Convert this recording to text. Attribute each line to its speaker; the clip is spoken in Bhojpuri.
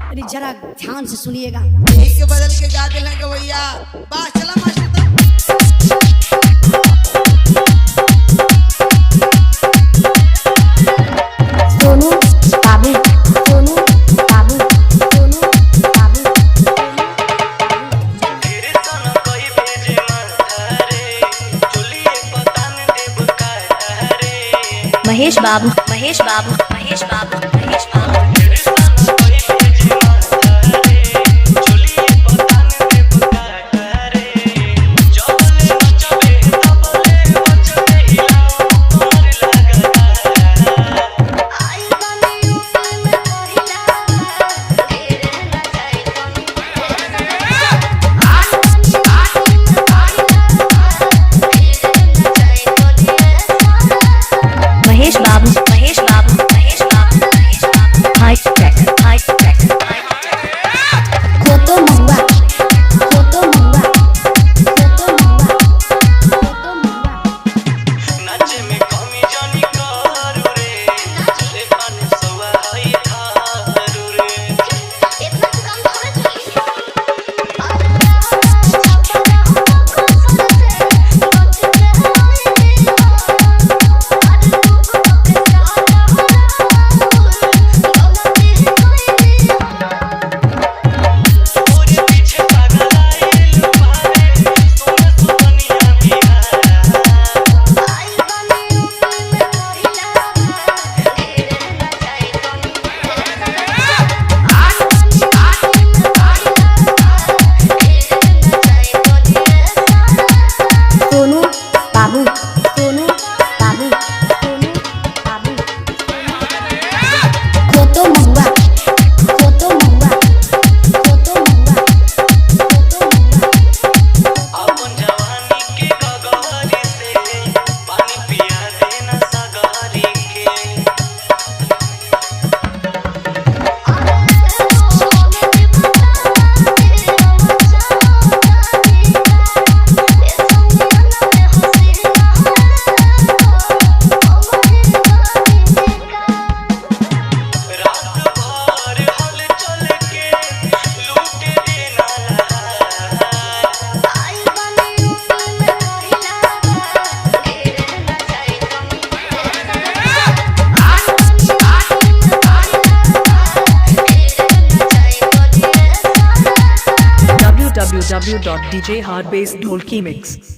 Speaker 1: अरे जरा ध्यान से सुनिएगा।
Speaker 2: एक बदल के गा देना गवैया। बस चला मास्टर
Speaker 1: सोनू बाबू, सोनू बाबू, सोनू बाबू।
Speaker 3: तेरे सोना कोई भेजे मारे चुलिए पतान देव का रे
Speaker 4: महेश बाबू, महेश बाबू, महेश बाबू, महेश बाबू।
Speaker 3: तेरे सोना कोई भेजे मारे चुलिए पतान देव का रे जबले नचबे तबले नचबे हिलाओ तोर लगता
Speaker 4: आई बने यूपी में पहिला तेरे न जाए Mahesh Babu, Mahesh Babu, Mahesh Babu, Mahesh Babu. High tech, high tech, high tech.
Speaker 1: खोतो महुआ, खोतो महुआ, खोतो महुआ, खोतो महुआ।
Speaker 3: नाच में कमी जानी करू रे ले पानी सवा हई थारू रे
Speaker 4: इतना काम थोड़ा चाहिए।
Speaker 3: और पीछे पागल आइल मारे सोना सोनिया बिहार
Speaker 4: आई बने यूपी में पहिला तेरे न जाए
Speaker 1: सोनू बाबू, सोनू बाबू, सोनू बाबू। खोतो महुआ, खोतो महुआ, खोतो महुआ, खोतो महुआ।
Speaker 3: अपन जवानी के गगरी से पानी पिया देना सगारी के रात भर हल चल के लूट देना लहार
Speaker 4: आई बने यूपी में पहिला तेरे न जाए
Speaker 5: www.djhardbassdholkimix